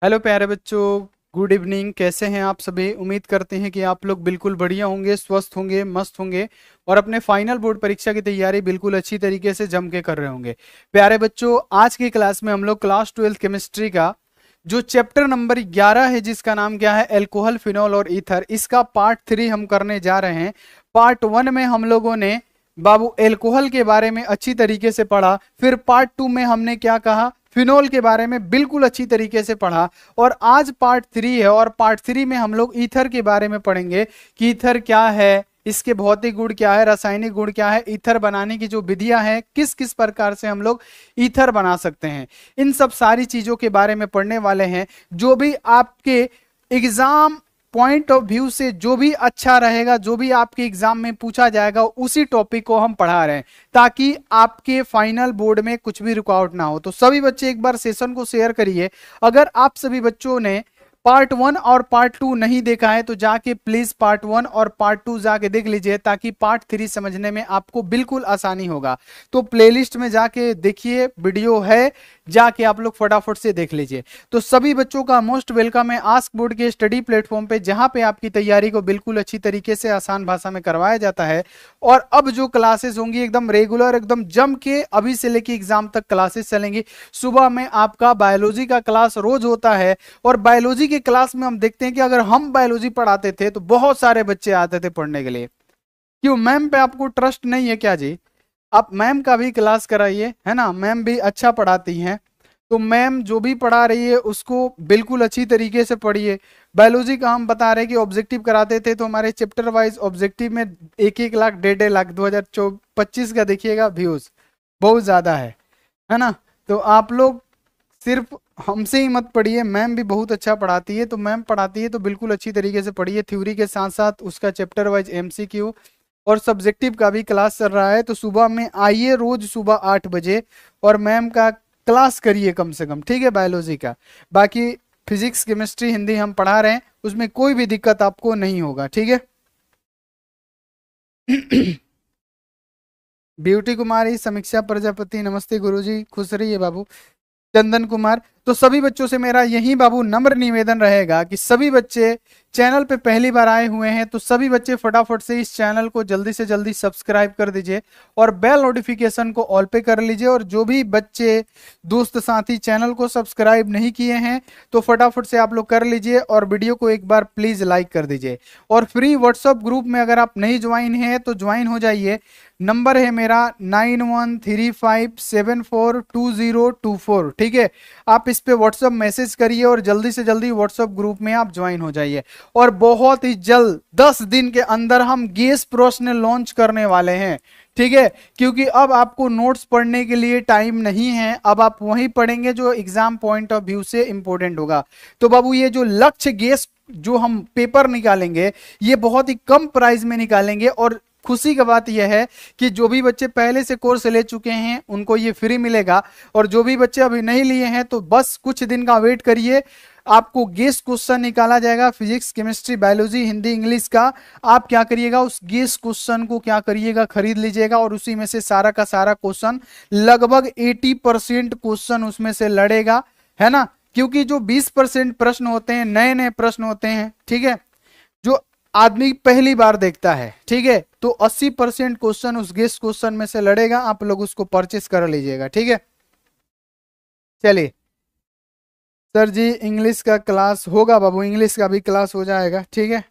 Hello प्यारे बच्चों, good evening. कैसे हैं आप सभी? उम्मीद करते हैं कि आप लोग बिल्कुल बढ़िया होंगे, स्वस्थ होंगे, मस्त होंगे और अपने फाइनल बोर्ड परीक्षा की तैयारी बिल्कुल अच्छी तरीके से जम के कर रहे होंगे। प्यारे बच्चों, आज की क्लास में हम लोग क्लास 12 केमिस्ट्री का जो चैप्टर नंबर 11 है, जिसका नाम क्या है, एल्कोहल, फिनॉल और ईथर, इसका पार्ट 3 हम करने जा रहे हैं। पार्ट 1 में हम लोगों ने बाबू एल्कोहल के बारे में अच्छी तरीके से पढ़ा। फिर पार्ट 2 में हमने क्या कहा, फिनॉल के बारे में बिल्कुल अच्छी तरीके से पढ़ा। और आज पार्ट 3 है और पार्ट 3 में हम लोग ईथर के बारे में पढ़ेंगे कि ईथर क्या है, इसके भौतिक गुण क्या है, रासायनिक गुण क्या है, ईथर बनाने की जो विधियां हैं, किस किस प्रकार से हम लोग ईथर बना सकते हैं, इन सब सारी चीजों के बारे में पढ़ने वाले हैं। जो भी आपके एग्जाम पॉइंट ऑफ व्यू से जो भी अच्छा रहेगा, जो भी आपके एग्जाम में पूछा जाएगा, उसी टॉपिक को हम पढ़ा रहे हैं ताकि आपके फाइनल बोर्ड में कुछ भी रुकावट ना हो। तो सभी बच्चे एक बार सेशन को शेयर करिए। अगर आप सभी बच्चों ने पार्ट 1 और पार्ट 2 नहीं देखा है तो जाके प्लीज पार्ट 1 और पार्ट 2 जाके देख लीजिए, ताकि पार्ट 3 समझने में आपको बिल्कुल आसानी होगा। तो प्लेलिस्ट में जाके देखिए, वीडियो है, जाके आप लोग फटाफट से देख लीजिए। तो सभी बच्चों का मोस्ट वेलकम है आस्क बोर्ड के स्टडी प्लेटफॉर्म पे, जहां पे आपकी तैयारी को बिल्कुल अच्छी तरीके से आसान भाषा में करवाया जाता है। और अब जो क्लासेस होंगी एकदम रेगुलर, एकदम जम के, अभी से लेके एग्जाम तक क्लासेस चलेंगी। सुबह में आपका बायोलॉजी का क्लास रोज होता है और बायोलॉजी के क्लास में हम देखते हैं कि अगर हम बायोलॉजी पढ़ाते थे तो बहुत सारे बच्चे आते थे पढ़ने के लिए। क्यों, मैम पे आपको ट्रस्ट नहीं है क्या जी? आप मैम का भी क्लास कराइए, है ना, मैम भी अच्छा पढ़ाती हैं। तो मैम जो भी पढ़ा रही है उसको बिल्कुल अच्छी तरीके से पढ़िए। बायोलॉजी का हम बता रहे हैं कि ऑब्जेक्टिव कराते थे तो हमारे चैप्टर वाइज ऑब्जेक्टिव में 1-1 लाख, 1.5-1.5 लाख 2025 का देखिएगा व्यूज बहुत ज्यादा है ना। तो आप लोग सिर्फ हमसे ही मत पढ़िए, मैम भी बहुत अच्छा पढ़ाती है। तो मैम पढ़ाती है तो बिल्कुल अच्छी तरीके से पढ़िए। थ्योरी के साथ साथ उसका चैप्टर वाइज एमसीक्यू और सब्जेक्टिव का भी क्लास चल रहा है। तो सुबह में आइए, रोज सुबह 8 बजे, और मैम का क्लास करिए कम से कम, ठीक है, बायोलॉजी का। बाकी फिजिक्स, केमिस्ट्री, हिंदी हम पढ़ा रहे हैं, उसमें कोई भी दिक्कत आपको नहीं होगा, ठीक है। ब्यूटी कुमारी, समीक्षा प्रजापति, नमस्ते गुरुजी, खुश रहिए बाबू। चंदन कुमार, तो सभी बच्चों से मेरा यही बाबू नम्र निवेदन रहेगा कि सभी बच्चे चैनल पे पहली बार आए हुए हैं तो सभी बच्चे फटाफट से इस चैनल को जल्दी से जल्दी सब्सक्राइब कर दीजिए और बेल नोटिफिकेशन को ऑल पे कर लीजिए। और जो भी बच्चे दोस्त साथी चैनल को सब्सक्राइब नहीं किए हैं तो फटाफट से आप लोग कर लीजिए और वीडियो को एक बार प्लीज लाइक कर दीजिए। और फ्री व्हाट्सएप ग्रुप में अगर आप नहीं ज्वाइन हैं तो ज्वाइन हो जाइए। नंबर है मेरा 9135742024, ठीक है। आप इस पे व्हाट्सएप मैसेज करिए और जल्दी से जल्दी व्हाट्सएप ग्रुप में आप ज्वाइन हो जाइए। और बहुत ही जल्द 10 दिन के अंदर हम गेस प्रश्न लॉन्च करने वाले हैं, ठीक है। क्योंकि अब आपको नोट्स पढ़ने के लिए टाइम नहीं है, अब आप वही पढ़ेंगे जो एग्जाम पॉइंट ऑफ व्यू से इंपॉर्टेंट होगा। तो बाबू ये जो लक्ष्य गेस जो हम पेपर निकालेंगे ये बहुत ही कम प्राइस में निकालेंगे। और खुशी की बात यह है कि जो भी बच्चे पहले से कोर्स ले चुके हैं उनको ये फ्री मिलेगा, और जो भी बच्चे अभी नहीं लिए हैं तो बस कुछ दिन का वेट करिए। आपको गेस क्वेश्चन निकाला जाएगा, physics, chemistry, biology, Hindi, English का। आप क्या करिएगा, उस गेस क्वेश्चन को क्या करिएगा, खरीद लीजिएगा और उसी में से सारा का सारा क्वेश्चन, लगभग 80% क्वेश्चन उसमें से लड़ेगा, है ना। क्योंकि जो 20% प्रश्न होते हैं नए नए प्रश्न होते हैं, ठीक है, जो आदमी पहली बार देखता है, ठीक है। तो 80% क्वेश्चन उस गेस क्वेश्चन में से लड़ेगा, आप लोग उसको परचेस कर लीजिएगा, ठीक है। चलिए सर जी, इंग्लिश का क्लास होगा बाबू, इंग्लिश का भी क्लास हो जाएगा, ठीक है।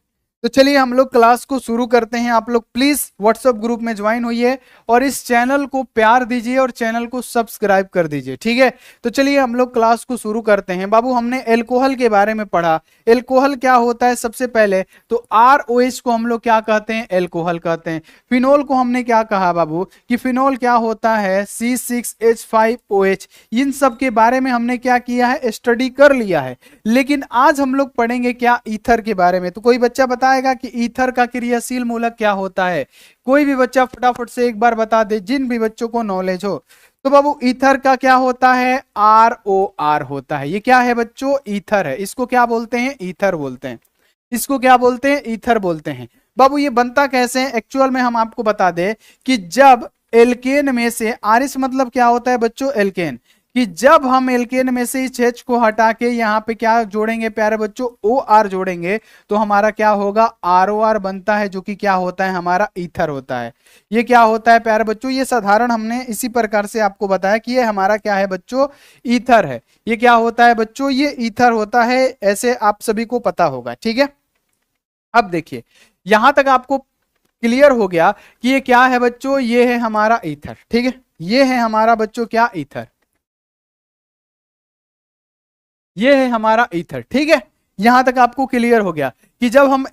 तो चलिए हम लोग क्लास को शुरू करते हैं। आप लोग प्लीज व्हाट्सएप ग्रुप में ज्वाइन होइए और इस चैनल को प्यार दीजिए और चैनल को सब्सक्राइब कर दीजिए, ठीक है। तो चलिए हम लोग क्लास को शुरू करते हैं। बाबू हमने एल्कोहल के बारे में पढ़ा। एल्कोहल क्या होता है, सबसे पहले तो ROH को हम लोग क्या कहते हैं, एल्कोहल कहते हैं। फिनोल को हमने क्या कहा बाबू कि फिनोल क्या होता है, C6H5OH। इन सब के बारे में हमने क्या किया है, स्टडी कर लिया है। लेकिन आज हम लोग पढ़ेंगे क्या, ईथर के बारे में। तो कोई बच्चा बताएगा कि ईथर का क्रियाशील मूलक क्या होता है? कोई भी बच्चा फटाफट से एक बार बता दे, जिन भी बच्चों को नॉलेज हो। तो बाबू ईथर का क्या होता है, ROR होता है। ये क्या है बच्चों, ईथर है। इसको क्या बोलते हैं, ईथर बोलते हैं। इसको क्या बोलते हैं, ईथर बोलते हैं। बाबू ये बनता कैसे है, एक्चुअल में हम आपको बता दें कि जब एल्केन में से, आरिस मतलब क्या होता है बच्चों, एल्केन, कि जब हम एल्केन में से इस H को हटा के यहाँ पे क्या जोड़ेंगे प्यारे बच्चों, OR जोड़ेंगे, तो हमारा क्या होगा, ROR बनता है, जो कि क्या होता है, हमारा ईथर होता है। ये क्या होता है प्यारे बच्चों, ये साधारण हमने इसी प्रकार से आपको बताया कि ये हमारा क्या है बच्चों, ईथर है। ये क्या होता है बच्चों, ये ईथर होता है, ऐसे आप सभी को पता होगा। ठीक है, अब देखिए यहां तक आपको क्लियर हो गया कि ये क्या है बच्चों, ये है हमारा ईथर। ठीक है, ये है हमारा बच्चों क्या, ईथर, ये है हमारा ईथर। ठीक है, यहां तक आपको क्लियर हो गया कि जब हम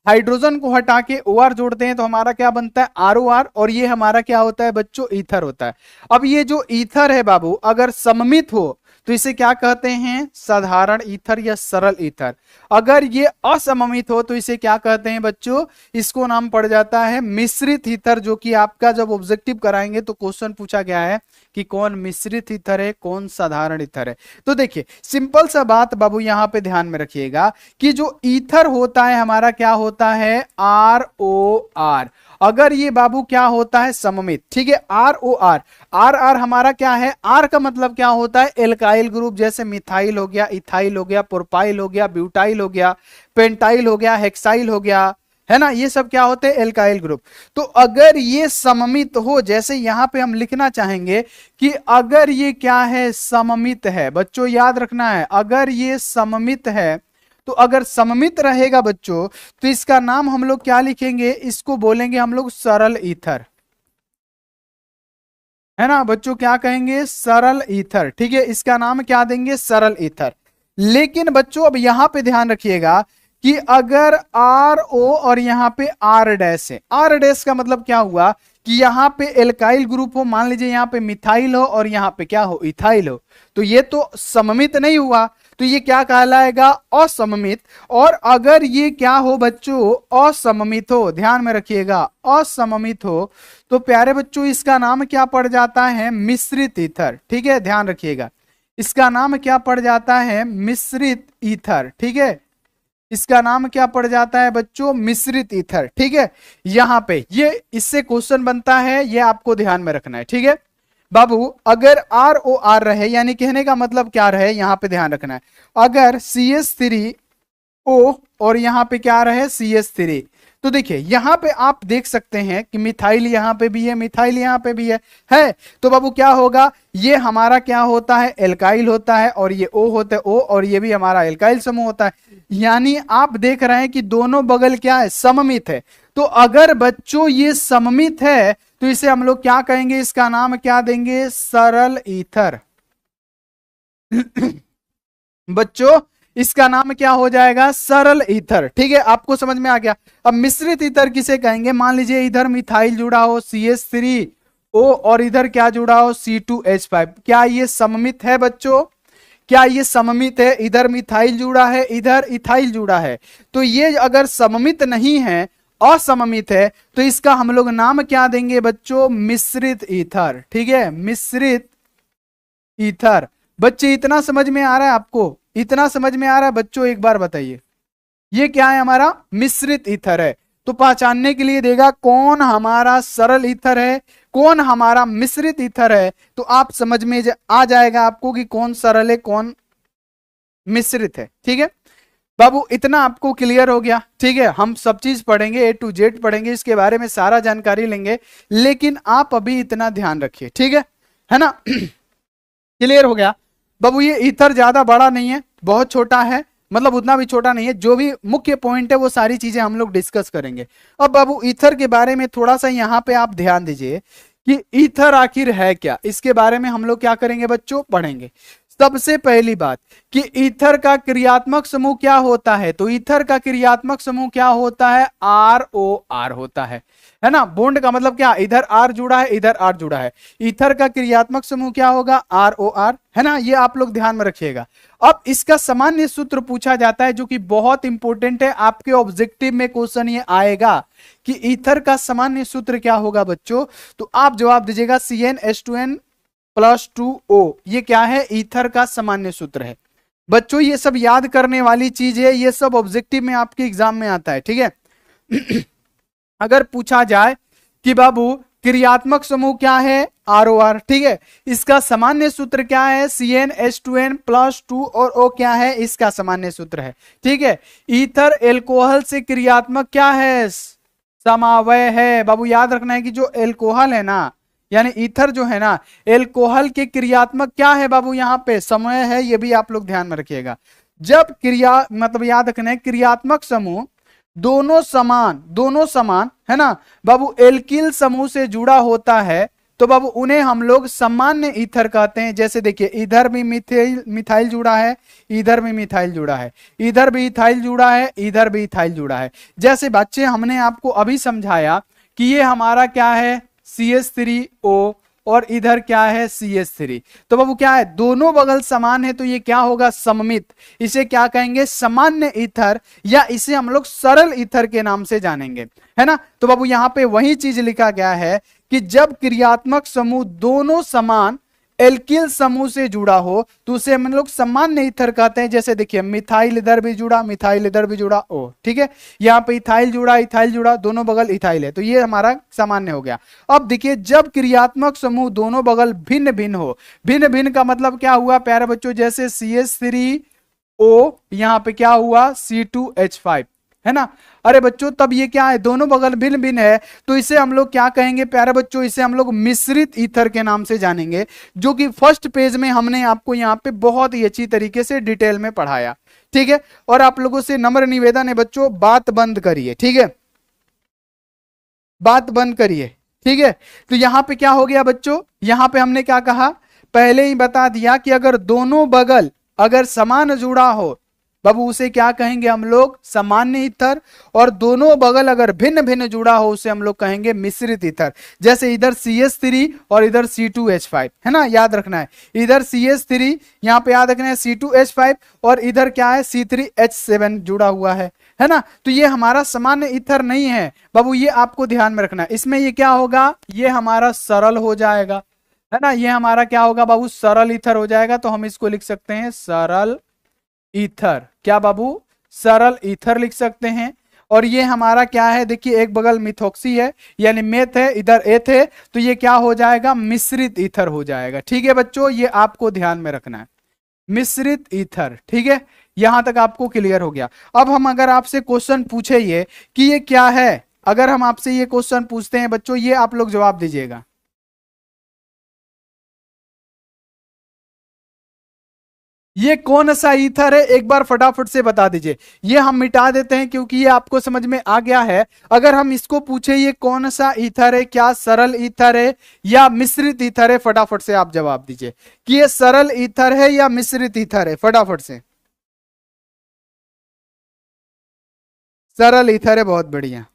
हाइड्रोजन को हटा के OR जोड़ते हैं तो हमारा क्या बनता है, ROR, और ये हमारा क्या होता है बच्चों, ईथर होता है। अब ये जो ईथर है बाबू, अगर सममित हो तो इसे क्या कहते हैं, साधारण ईथर या सरल ईथर। अगर ये असममित हो तो इसे क्या कहते हैं बच्चों, इसको नाम पड़ जाता है मिश्रित ईथर, जो कि आपका जब ऑब्जेक्टिव कराएंगे तो क्वेश्चन पूछा गया है कि कौन मिश्रित ईथर है, कौन साधारण ईथर है। तो देखिए सिंपल सा बात बाबू यहां पे ध्यान में रखिएगा कि जो ईथर होता है हमारा क्या होता है, ROR। अगर ये बाबू क्या होता है, सममित, ठीक है, ROR, RR हमारा क्या है, R का मतलब क्या होता है, एल्काइल ग्रुप, जैसे मिथाइल हो गया, इथाइल हो गया, प्रोपाइल हो गया, ब्यूटाइल हो गया, पेंटाइल हो गया, हेक्साइल हो गया, है ना, ये सब क्या होते हैं, एल्काइल ग्रुप। तो अगर ये सममित हो, जैसे यहां पे हम लिखना चाहेंगे कि अगर ये क्या है, सममित है, बच्चों याद रखना है, अगर ये सममित है, तो अगर सममित रहेगा बच्चों तो इसका नाम हम लोग क्या लिखेंगे, इसको बोलेंगे हम लोग सरल ईथर, है ना बच्चों, क्या कहेंगे, सरल ईथर। ठीक है, इसका नाम क्या देंगे, सरल ईथर। लेकिन बच्चों अब यहां पे ध्यान रखिएगा कि अगर RO और यहां पे R डैश है, R डैश का मतलब क्या हुआ कि यहां पे एल्काइल ग्रुप हो, मान लीजिए यहां पे मिथाइल हो और यहां पे क्या हो, इथाइल हो, तो ये तो सममित नहीं हुआ, तो ये क्या कहलाएगा, असममित। और अगर ये क्या हो बच्चों, असममित हो, ध्यान में रखिएगा, असममित हो, तो प्यारे बच्चों इसका नाम क्या पड़ जाता है, मिश्रित ईथर। ठीक है, ध्यान रखिएगा, इसका नाम क्या पड़ जाता है, मिश्रित ईथर। ठीक है, इसका नाम क्या पड़ जाता है बच्चों, मिश्रित ईथर। ठीक है, यहां पे ये इससे क्वेश्चन बनता है, ये आपको ध्यान में रखना है। ठीक है बाबू, अगर ROR रहे, यानी कहने का मतलब क्या रहे, यहां पे ध्यान रखना है, अगर CH3O और यहां पे क्या रहे, CH3, तो देखिए यहां पे आप देख सकते हैं कि मिथाइल यहां पे भी है, मिथाइल यहां पे भी है। तो बाबू क्या होगा, ये हमारा क्या होता है, एल्काइल होता है, और ये O होता है O, और ये भी हमारा एल्काइल समूह होता है। यानी आप देख रहे हैं कि दोनों बगल क्या है, सममित है। तो अगर बच्चों ये सममित है तो इसे हम लोग क्या कहेंगे, इसका नाम क्या देंगे, सरल ईथर। बच्चों इसका नाम क्या हो जाएगा, सरल ईथर। ठीक है, आपको समझ में आ गया। अब मिश्रित ईथर किसे कहेंगे, मान लीजिए इधर मिथाइल जुड़ा हो CH3O और इधर क्या जुड़ा हो C2H5, क्या ये सममित है बच्चों, क्या ये सममित है, इधर मिथाइल जुड़ा है, इधर इथाइल जुड़ा है, तो ये अगर सममित नहीं है, असममित है, तो इसका हम लोग नाम क्या देंगे बच्चों, मिश्रित ईथर। ठीक है, मिश्रित ईथर। बच्चे इतना समझ में आ रहा है आपको, इतना समझ में आ रहा है बच्चों, एक बार बताइए ये क्या है, हमारा मिश्रित ईथर है। तो पहचानने के लिए देगा कौन हमारा सरल ईथर है, कौन हमारा मिश्रित ईथर है, तो आप समझ में आ जाएगा आपको कि कौन सरल है, कौन मिश्रित है। ठीक है बाबू, इतना आपको क्लियर हो गया। ठीक है, हम सब चीज पढ़ेंगे, A to Z पढ़ेंगे, इसके बारे में सारा जानकारी लेंगे, लेकिन आप अभी इतना ध्यान रखिए। ठीक है ना। क्लियर हो गया बाबू, ये ईथर ज्यादा बड़ा नहीं है, बहुत छोटा है, मतलब उतना भी छोटा नहीं है, जो भी मुख्य पॉइंट है वो सारी चीजें हम लोग डिस्कस करेंगे। अब बाबू ईथर के बारे में थोड़ा सा यहाँ पे आप ध्यान दीजिए कि ईथर आखिर है क्या, इसके बारे में हम लोग क्या करेंगे बच्चों, पढ़ेंगे। सबसे पहली बात कि ईथर का क्रियात्मक समूह क्या होता है, तो ईथर का क्रियात्मक समूह क्या होता है, ROR होता है ना। बॉन्ड का मतलब क्या, इधर R जुड़ा है, इधर R जुड़ा है, ईथर का क्रियात्मक समूह क्या होगा, ROR, है ना, ये आप लोग ध्यान में रखिएगा। अब इसका सामान्य सूत्र पूछा जाता है, जो कि बहुत इंपॉर्टेंट है, आपके ऑब्जेक्टिव में क्वेश्चन ये आएगा कि ईथर का सामान्य सूत्र क्या होगा बच्चों, तो आप जवाब दीजिएगा CnH2n+2O, ये क्या है, ईथर का सामान्य सूत्र है। बच्चों ये सब याद करने वाली चीज है, ये सब ऑब्जेक्टिव में आपके एग्जाम में आता है। ठीक है। अगर पूछा जाए कि बाबू क्रियात्मक समूह क्या है, ROR, ठीक है। इसका सामान्य सूत्र क्या है, CnH2n प्लस 2 और O क्या है, इसका सामान्य सूत्र है, ठीक है। ईथर एल्कोहल से क्रियात्मक क्या है, समावय है। बाबू याद रखना है कि जो एल्कोहल है ना, यानी ईथर जो है ना, एल्कोहल के क्रियात्मक क्या है बाबू, यहाँ पे समय है, ये भी आप लोग ध्यान में रखिएगा। जब क्रिया मतलब याद रखना है, क्रियात्मक समूह दोनों समान है ना बाबू, एल्किल समूह से जुड़ा होता है तो बाबू उन्हें हम लोग सामान्य ईथर कहते हैं। जैसे देखिए, इधर भी मिथाइल जुड़ा है, इधर भी मिथाइल जुड़ा है, इधर भी इथाइल जुड़ा है, इधर भी इथाइल जुड़ा है। जैसे बच्चे हमने आपको अभी समझाया कि ये हमारा क्या है, CH3O और इधर क्या है, CH3। तो बाबू क्या है, दोनों बगल समान है तो ये क्या होगा, सममित। इसे क्या कहेंगे, सामान्य ईथर, या इसे हम लोग सरल ईथर के नाम से जानेंगे, है ना। तो बाबू यहां पे वही चीज लिखा गया है कि जब क्रियात्मक समूह दोनों समान एल्किल समूह से जुड़ा हो तो उसे हम लोग सामान्य ईथर कहते हैं। जैसे देखिए, मिथाइल इधर भी जुड़ा, मिथाइल इधर भी जुड़ा, ओ ठीक है। यहाँ पे इथाइल जुड़ा, इथाइल जुड़ा, दोनों बगल इथाइल है तो ये हमारा सामान्य हो गया। अब देखिए, जब क्रियात्मक समूह दोनों बगल भिन्न भिन्न हो, भिन्न भिन्न का मतलब क्या हुआ प्यारे बच्चों, जैसे CH3O यहाँ पे क्या हुआ, C2H5, है ना। अरे बच्चों, तब ये क्या है, दोनों बगल भिन्न भिन्न है तो इसे हम लोग क्या कहेंगे प्यारे बच्चों, इसे हम लोग मिश्रित ईथर के नाम से जानेंगे, जो कि फर्स्ट पेज में हमने आपको यहाँ पे बहुत ही अच्छी तरीके से डिटेल में पढ़ाया, ठीक है। और आप लोगों से नम्र निवेदन है बच्चों, बात बंद करिए, ठीक है, बात बंद करिए, ठीक है। तो यहां पे क्या हो गया बच्चों, यहां पे हमने क्या कहा, पहले ही बता दिया कि अगर दोनों बगल अगर समान जुड़ा हो बाबू उसे क्या कहेंगे हम लोग, सामान्य ईथर। और दोनों बगल अगर भिन्न भिन्न जुड़ा हो उसे हम लोग कहेंगे मिश्रित ईथर। जैसे इधर CH3 और इधर C2H5, है ना, याद रखना है। इधर CH3, यहाँ पे याद रखना है C2H5, और इधर क्या है, C3H7 जुड़ा हुआ है ना। तो ये हमारा सामान्य ईथर नहीं है बाबू, ये आपको ध्यान में रखना है। इसमें ये क्या होगा, ये हमारा सरल हो जाएगा, है ना। ये हमारा क्या होगा बाबू, सरल ईथर हो जाएगा। तो हम इसको लिख सकते हैं सरल ईथर, क्या बाबू, सरल ईथर लिख सकते हैं। और ये हमारा क्या है, देखिए एक बगल मिथॉक्सी है यानी मेथ है, इधर एथ है, तो ये क्या हो जाएगा, मिश्रित ईथर हो जाएगा, ठीक है बच्चों, ये आपको ध्यान में रखना है, मिश्रित ईथर, ठीक है। यहां तक आपको क्लियर हो गया। अब हम अगर आपसे क्वेश्चन पूछे ये कि ये क्या है, अगर हम आपसे ये क्वेश्चन पूछते हैं बच्चों, ये आप लोग जवाब दीजिएगा। ये कौन सा ईथर है, एक बार फटाफट से बता दीजिए। ये हम मिटा देते हैं क्योंकि ये आपको समझ में आ गया है। अगर हम इसको पूछे ये कौन सा ईथर है, क्या सरल ईथर है या मिश्रित ईथर है, फटाफट से आप जवाब दीजिए कि ये सरल ईथर है या मिश्रित ईथर है, फटाफट से। सरल ईथर है, बहुत बढ़िया।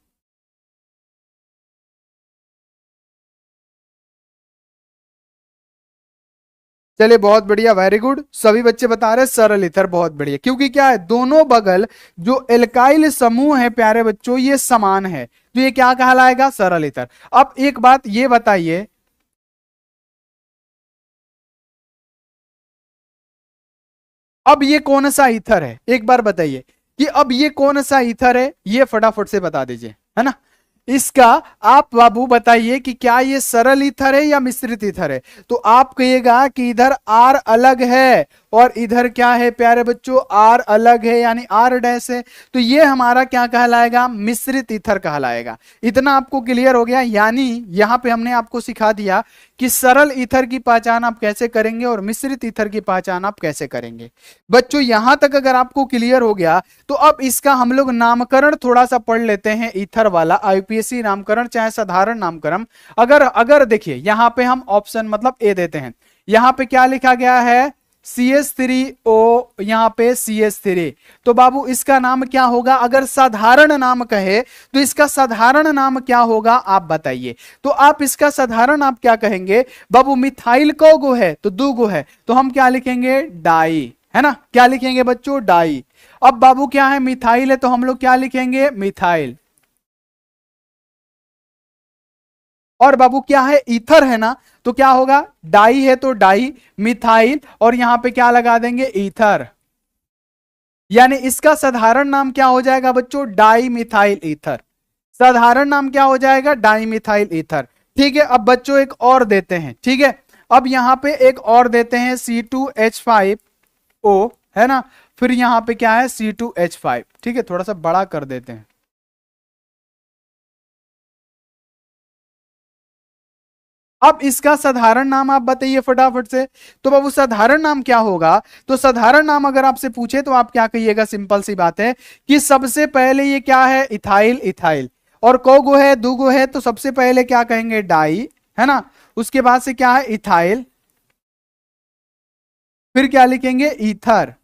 चलिए बहुत बढ़िया, वेरी गुड, सभी बच्चे बता रहे हैं सरल ईथर, बहुत बढ़िया। क्योंकि क्या है, दोनों बगल जो एल्काइल समूह है प्यारे बच्चों ये समान है तो ये क्या कहलाएगा, सरल ईथर। अब एक बात ये बताइए, अब ये कौन सा ईथर है, एक बार बताइए कि अब ये कौन सा ईथर है, ये फटाफट से बता दीजिए, है ना। इसका आप बाबू बताइए कि क्या ये सरल ईथर है या मिश्रित ईथर है। तो आप कहिएगा कि इधर आर अलग है और इधर क्या है प्यारे बच्चों, आर अलग है यानी आर डैश है, तो ये हमारा क्या कहलाएगा, मिश्रित ईथर कहलाएगा। इतना आपको क्लियर हो गया। यानी यहां पे हमने आपको सिखा दिया कि सरल ईथर की पहचान आप कैसे करेंगे और मिश्रित ईथर की पहचान आप कैसे करेंगे। बच्चों यहां तक अगर आपको क्लियर हो गया तो अब इसका हम लोग नामकरण थोड़ा सा पढ़ लेते हैं, ईथर वाला यूपीएससी नामकरण चाहे साधारण नामकरण। अगर अगर देखिए यहां पे हम ऑप्शन मतलब ए देते हैं, यहां पे क्या लिखा गया है, CH3O, यहां पे CH3, तो बाबू इसका नाम क्या होगा, अगर साधारण नाम कहे तो इसका साधारण नाम क्या होगा आप बताइए। तो आप इसका साधारण आप क्या कहेंगे बाबू, मिथाइल को गो है तो दो गो है तो हम क्या लिखेंगे, डाई, है ना, क्या लिखेंगे बच्चों, डाई। अब बाबू क्या है, मिथाइल है तो हम लोग क्या लिखेंगे, मिथाइल। और बाबू क्या है, ईथर है ना, तो क्या होगा, डाई है तो डाई मिथाइल और यहां पे क्या लगा देंगे, ईथर। यानी इसका साधारण नाम क्या हो जाएगा बच्चों, डाई मिथाइल ईथर। साधारण नाम क्या हो जाएगा, डाई मिथाइल ईथर, ठीक है, अब बच्चों एक और देते हैं, ठीक है, अब यहां पे एक और देते हैं C2H5O, है ना, फिर यहां पे क्या है C2H5, ठीक है, थोड़ा सा बड़ा कर देते हैं। अब इसका साधारण नाम आप बताइए फटाफट से। तो बाबू साधारण नाम क्या होगा? तो साधारण नाम अगर आपसे पूछे तो आप क्या कहिएगा? सिंपल सी बात है कि सबसे पहले ये क्या है, इथाइल, इथाइल, और कोगो है, दूगो है, तो सबसे पहले क्या कहेंगे, डाई, है ना, उसके बाद से क्या है, इथाइल, फिर क्या लिखेंगे, ईथर,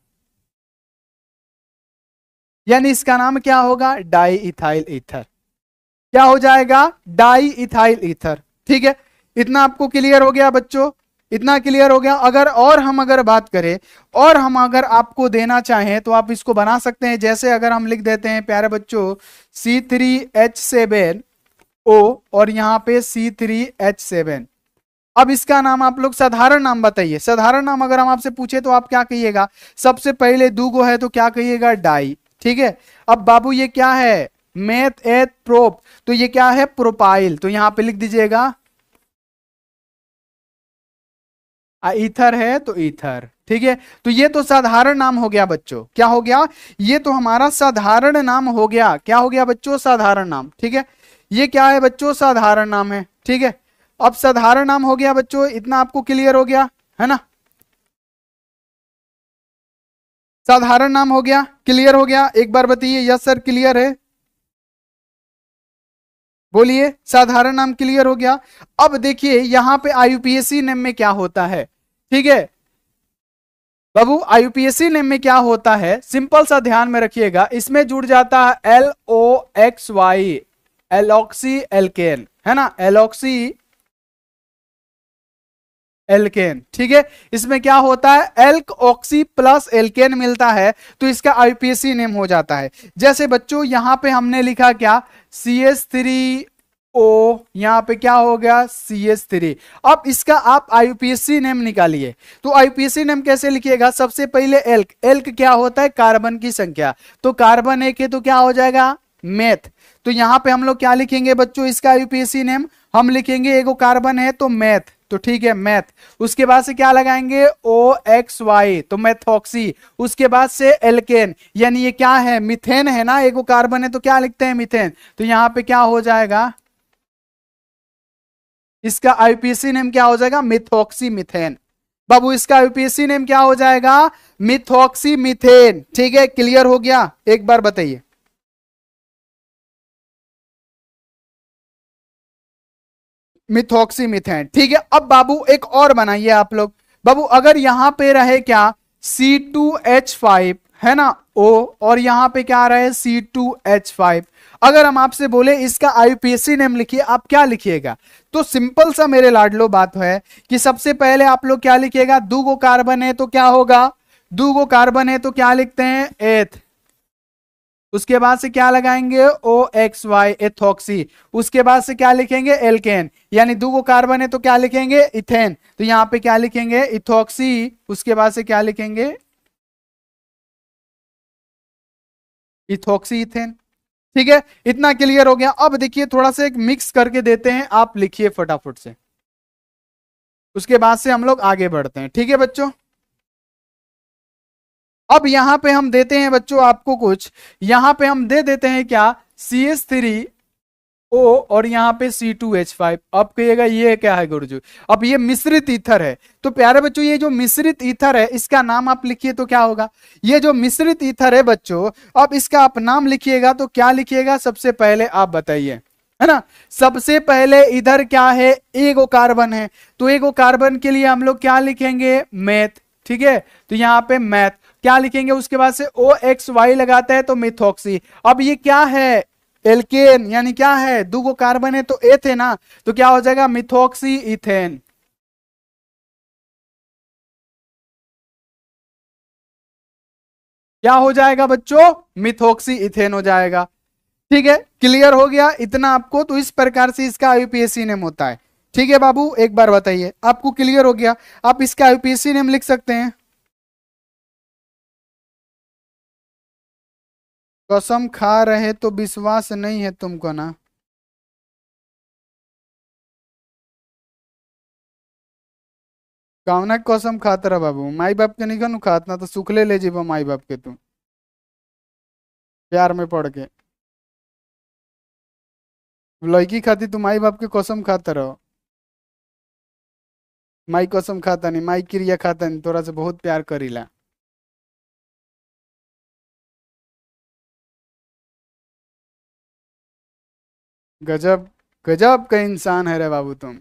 यानी इसका नाम क्या होगा, डाई इथाइल ईथर। क्या हो जाएगा, डाई इथाइल ईथर। ठीक है, इतना आपको क्लियर हो गया बच्चों? इतना क्लियर हो गया। अगर और हम अगर बात करें, और हम अगर आपको देना चाहें तो आप इसको बना सकते हैं। जैसे अगर हम लिख देते हैं प्यारे बच्चों C3H7O और यहां पे C3H7। अब इसका नाम आप लोग साधारण नाम बताइए। साधारण नाम अगर हम आपसे पूछे तो आप क्या कहिएगा? सबसे पहले दूगो है तो क्या कहिएगा, डाई। ठीक है, अब बाबू ये क्या है, मेथ एथ प्रोप, तो ये क्या है, प्रोपाइल, तो यहां पे लिख दीजिएगा ईथर है तो ईथर। ठीक है, तो ये तो साधारण नाम हो गया बच्चों। क्या हो गया? ये तो हमारा साधारण नाम हो गया। क्या हो गया बच्चों? साधारण नाम। ठीक है, ये क्या है बच्चों? साधारण नाम है। ठीक है, अब साधारण नाम हो गया बच्चों, इतना आपको क्लियर हो गया है ना? साधारण नाम हो गया, क्लियर हो गया? एक बार बताइए, यस सर क्लियर है, बोलिए। साधारण नाम क्लियर हो गया। अब देखिए यहां पे आईयूपीएसी नेम में क्या होता है। ठीक है बाबू, आईयूपीएसी नेम में क्या होता है, सिंपल सा ध्यान में रखिएगा, इसमें जुड़ जाता है LOXY, एलॉक्सी एल्केन, है ना, एलॉक्सी एल्केन। ठीक है, इसमें क्या होता है, एल्क ऑक्सी प्लस एल्केन मिलता है, तो इसका आईपीएसी नेम हो जाता है। जैसे बच्चों यहां पे हमने लिखा क्या, CH3O, यहां पे क्या हो गया, CH3। अब इसका आप आईपीएसी नेम निकालिए। तो आईपीएसी नेम कैसे लिखिएगा? सबसे पहले एल्क, एल्क क्या होता है, कार्बन की संख्या, तो कार्बन एक है तो क्या हो जाएगा, मेथ। तो यहां पे हम लोग क्या लिखेंगे बच्चों, इसका आईपीएसी नेम हम लिखेंगे, एगो कार्बन है तो मैथ, तो ठीक है मैथ। उसके बाद से क्या लगाएंगे, OXY, तो मैथॉक्सी। उसके बाद से एल्केन, यानी ये क्या है, मिथेन है ना, एगो कार्बन है तो क्या लिखते हैं, मिथेन, तो यहां पे क्या हो जाएगा, इसका आईपीसी नेम क्या हो जाएगा, मिथॉक्सी मिथेन। बाबू इसका आईपीसी नेम क्या हो जाएगा, मिथॉक्सी मिथेन। ठीक है, क्लियर हो गया? एक बार बताइए। Methoxy methane. ठीक है, अब बाबू एक और बनाइए आप लोग। बाबू अगर यहां पे रहे क्या, C2H5, है ना, O, और यहां पे क्या रहे, C2H5, अगर हम आपसे बोले इसका आईयूपीएसी नेम लिखिए, आप क्या लिखिएगा? तो सिंपल सा मेरे लाडलो बात है कि सबसे पहले आप लोग क्या लिखिएगा, दो गो कार्बन है तो क्या होगा, दो गो कार्बन है तो क्या लिखते हैं, एथ। उसके बाद से क्या लगाएंगे, OXY, एथॉक्सी। उसके बाद से क्या लिखेंगे, एल्केन, यानी दो गो कार्बन है तो क्या लिखेंगे, इथेन, तो यहां पे क्या लिखेंगे, इथॉक्सी। उसके बाद से क्या लिखेंगे, इथॉक्सी इथेन। ठीक है, इतना क्लियर हो गया। अब देखिए थोड़ा सा एक मिक्स करके देते हैं, आप लिखिए फटाफट से, उसके बाद से हम लोग आगे बढ़ते हैं। ठीक है बच्चों, अब यहां पे हम देते हैं बच्चों आपको कुछ, यहां पे हम दे देते हैं क्या, CH3O और यहां पे C2H5। अब कहिएगा ये क्या है गुरुजी? अब ये मिश्रित ईथर है। तो प्यारे बच्चों ये जो मिश्रित ईथर है इसका नाम आप लिखिए तो क्या होगा, ये जो मिश्रित ईथर है बच्चों, अब इसका आप नाम लिखिएगा तो क्या लिखिएगा, सबसे पहले आप बताइए, है ना। सबसे पहले इधर क्या है, एगो कार्बन है, तो एगो कार्बन के लिए हम लोग क्या लिखेंगे, मैथ। ठीक है, तो यहां पे मैथ क्या लिखेंगे, उसके बाद से OXY लगाता है तो मिथॉक्सी। अब ये क्या है, एल्केन, यानी क्या है, दो गो कार्बन है तो एथ है ना, तो क्या हो जाएगा, मिथॉक्सी इथेन। क्या हो जाएगा बच्चों, मिथॉक्सी इथेन हो जाएगा। ठीक है, क्लियर हो गया इतना आपको? तो इस प्रकार से इसका आईयूपीएसी नेम होता है। ठीक है बाबू, एक बार बताइए, आपको क्लियर हो गया? आप इसका आईयूपीएसी नेम लिख सकते हैं। कसम खा रहे तो विश्वास नहीं है तुमको ना। कावना कसम खाता रहा बाबू, माई बाप के नहीं कनु खात ना तो सुखले ले जीबो माई बाप के तू प्यार में पड़ के। लड़की खाती तू माई बाप के कसम खाता रहो। माई कसम खाता नहीं, माई क्रिया खाता नहीं, तोरा से बहुत प्यार करीला। गजब गजब का इंसान है रे बाबू तुम।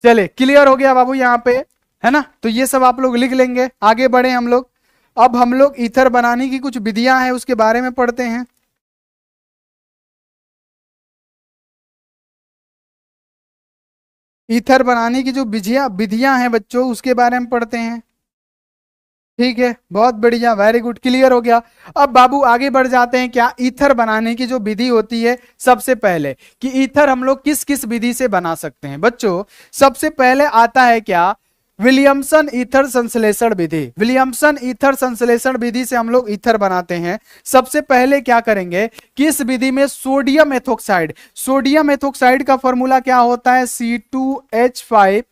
चले क्लियर हो गया बाबू यहाँ पे, है ना। तो ये सब आप लोग लिख लेंगे, आगे बढ़े हम लोग। अब हम लोग ईथर बनाने की कुछ विधियां हैं उसके बारे में पढ़ते हैं। ईथर बनाने की जो विधियां विधियां हैं बच्चों उसके बारे में पढ़ते हैं। ठीक है, बहुत बढ़िया, वेरी गुड, क्लियर हो गया। अब बाबू आगे बढ़ जाते हैं। क्या ईथर बनाने की जो विधि होती है, सबसे पहले कि ईथर हम लोग किस किस विधि से बना सकते हैं बच्चों। सबसे पहले आता है क्या, विलियमसन ईथर संश्लेषण विधि। विलियमसन ईथर संश्लेषण विधि से हम लोग ईथर बनाते हैं। सबसे पहले क्या करेंगे कि इस विधि में सोडियम एथोक्साइड, सोडियम एथोक्साइड का फॉर्मूला क्या होता है, C2H5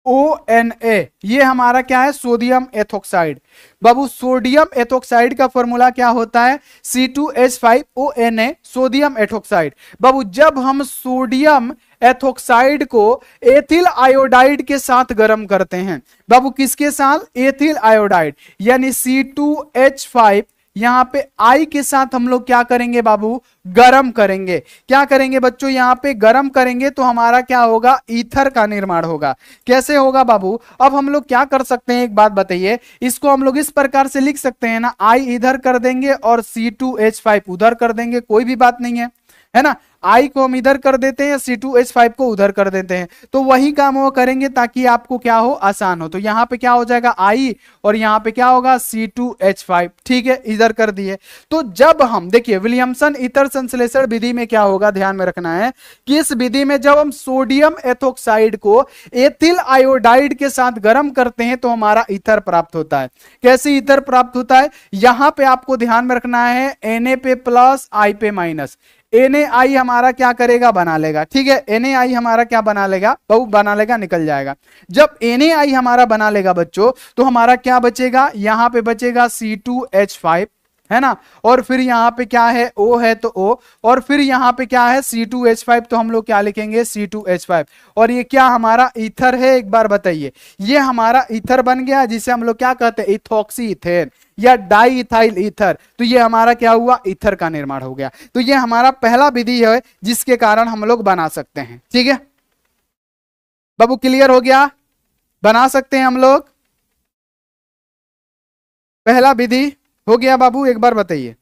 ONA, ये हमारा क्या है, सोडियम एथोक्साइड। बाबू सोडियम एथोक्साइड का फॉर्मूला क्या होता है, C2H5ONA, सोडियम एथोक्साइड। बाबू जब हम सोडियम एथोक्साइड को एथिल आयोडाइड के साथ गर्म करते हैं, बाबू किसके साथ, एथिल आयोडाइड, यानी C2H5, यहां पे आई के साथ हम लोग क्या करेंगे बाबू, गरम करेंगे। क्या करेंगे बच्चों, यहां पे गरम करेंगे तो हमारा क्या होगा, ईथर का निर्माण होगा। कैसे होगा बाबू, अब हम लोग क्या कर सकते हैं, एक बात बताइए, इसको हम लोग इस प्रकार से लिख सकते हैं ना, आई इधर कर देंगे और C2H5 उधर कर देंगे, कोई भी बात नहीं है ना। आई को हम इधर कर देते हैं, C2H5 को उधर कर देते हैं, तो वही काम वो करेंगे ताकि आपको क्या हो, आसान हो। तो यहां पे क्या हो जाएगा, आई, और यहां पे क्या होगा, C2H5। ठीक है, इधर कर दिए। तो जब हम देखिए विलियमसन ईथर संश्लेषण विधि में क्या होगा, ध्यान में रखना है कि इस विधि में जब हम सोडियम एथोक्साइड को एथिल आयोडाइड के साथ गर्म करते हैं तो हमारा ईथर प्राप्त होता है। कैसे ईथर प्राप्त होता है, यहां पे आपको ध्यान में रखना है, Na पे प्लस, आई पे माइनस। NaI हमारा क्या करेगा, बना लेगा। ठीक है, NaI हमारा क्या बना लेगा, बहु बना लेगा, निकल जाएगा। जब NaI हमारा बना लेगा बच्चों, तो हमारा क्या बचेगा, यहां पे बचेगा C2H5, है ना। और फिर यहां पे क्या है, O है तो O, और फिर यहां पे क्या है, C2H5, तो हम लोग क्या लिखेंगे, C2H5। और ये क्या हमारा ईथर है, एक बार बताइए, ये हमारा ईथर बन गया, जिसे हम लोग क्या कहते हैं, इथॉक्सी इथेन या डाई इथाइल ईथर। तो ये हमारा क्या हुआ, ईथर का निर्माण हो गया। तो ये हमारा पहला विधि है जिसके कारण हम लोग बना सकते हैं। ठीक है बाबू, क्लियर हो गया, बना सकते हैं हम लोग, पहला विधि हो गया बाबू। एक बार बताइए,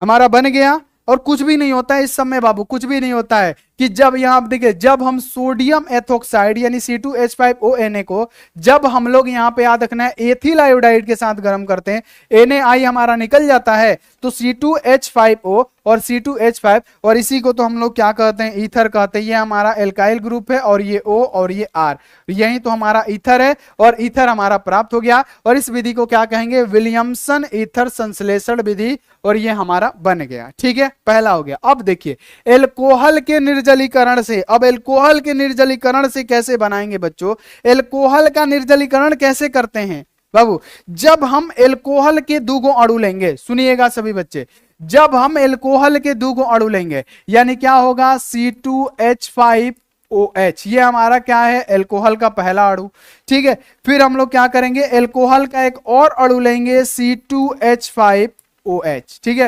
हमारा बन गया। और कुछ भी नहीं होता है इस समय बाबू, कुछ भी नहीं होता है कि जब यहां देखिए, जब हम सोडियम एथोक्साइड यानी C2H5ONA को जब हम लोग यहां पे याद रखना है एथिल आयोडाइड के साथ गर्म करते हैं, NaI हमारा निकल जाता है, तो C2H5O और C2H5, और इसी को तो हम लोग क्या कहते हैं, ईथर कहते हैं। ये हमारा एल्काइल ग्रुप है, और ये O और ये R, यही तो हमारा ईथर है, और ईथर हमारा प्राप्त हो गया। और इस विधि को क्या कहेंगे, विलियमसन ईथर संश्लेषण विधि, और ये हमारा बन गया। ठीक है, पहला हो गया। अब देखिए एल्कोहल के निर्जलीकरण से, अब एल्कोहल के निर्जलीकरण से कैसे बनाएंगे बच्चों, एल्कोहल का निर्जलीकरण कैसे करते हैं बाबू, जब हम एल्कोहल के दूगो अणु लेंगे, सुनिएगा सभी बच्चे, जब हम एल्कोहल के दूगो अणु लेंगे, यानी क्या होगा, C2H5OH, ये हमारा क्या है, एल्कोहल का पहला अणु। ठीक है, फिर हम लोग क्या करेंगे, एल्कोहल का एक और अणु लेंगे, C2H5OH। ठीक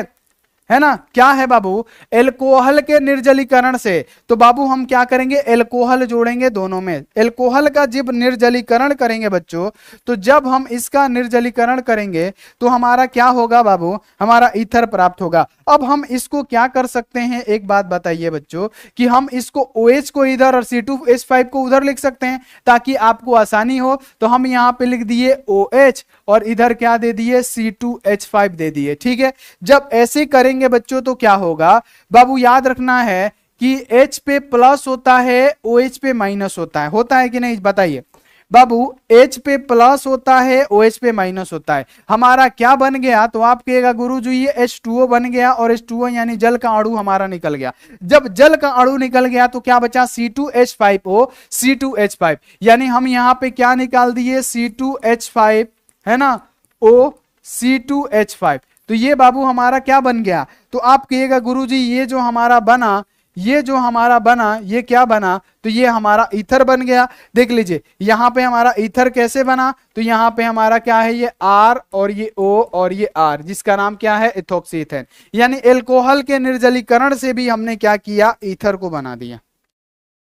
है ना। क्या है बाबू, एल्कोहल के निर्जलीकरण से, तो बाबू हम क्या करेंगे, एल्कोहल जोड़ेंगे दोनों में। एल्कोहल का जब निर्जलीकरण करेंगे बच्चों, तो जब हम इसका निर्जलीकरण करेंगे तो हमारा क्या होगा बाबू, हमारा ईथर प्राप्त होगा। अब हम इसको क्या कर सकते हैं, एक बात बताइए बच्चों, कि हम इसको OH को इधर और C2H5 को उधर लिख सकते हैं ताकि आपको आसानी हो। तो हम यहां पे लिख दिए OH और इधर क्या दे दिए, C2H5 दे दिए। ठीक है, जब ऐसे करेंगे बच्चों तो क्या होगा बाबू, याद रखना है कि H पे प्लस होता है, OH पे माइनस होता है कि नहीं, बताइए। बाबू H पे प्लस होता है, OH पे माइनस होता है। हमारा क्या बन गया, तो आप कहिएगा गुरुजी ये H2O बन गया, और H2O यानी जल का अणु हमारा निकल गया। जब जल का अणु निकल गया तो क्या बचा, C2H5O, C2H5, यानी हम यहां पे क्या निकाल दिए, C2H5, है ना, O, C2H5। तो ये बाबू हमारा क्या बन गया, तो आप कहिएगा गुरुजी ये जो हमारा बना, ये जो हमारा बना, ये क्या बना, तो ये हमारा ईथर बन गया। देख लीजिए यहां पे हमारा ईथर कैसे बना, तो यहां पे हमारा क्या है, ये R और ये O और ये R, जिसका नाम क्या है, इथोक्सीथेन। यानी एल्कोहल के निर्जलीकरण से भी हमने क्या किया, ईथर को बना दिया।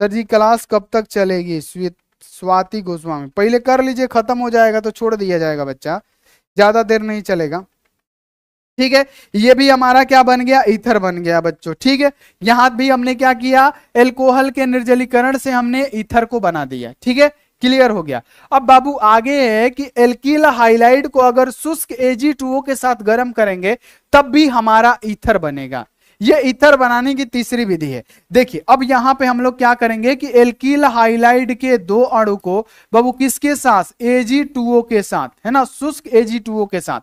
सर जी क्लास कब तक चलेगी, स्वाति गोस्वामी, पहले कर लीजिए, खत्म हो जाएगा तो छोड़ दिया जाएगा बच्चा, ज्यादा देर नहीं चलेगा। ठीक है, ये भी हमारा क्या बन गया, ईथर बन गया बच्चों। ठीक है, यहां भी हमने क्या किया, एल्कोहल के निर्जलीकरण से हमने ईथर को बना दिया। ठीक है, क्लियर हो गया। अब बाबू आगे है कि एल्किल हाइलाइड को अगर शुष्क Ag2O के साथ गर्म करेंगे तब भी हमारा ईथर बनेगा। ये ईथर बनाने की तीसरी विधि है। देखिए अब यहां पे हम लोग क्या करेंगे कि एल्किल हाइलाइड के दो अणु को बाबू किसके साथ, Ag2O के साथ, है ना, शुष्क Ag2O के साथ।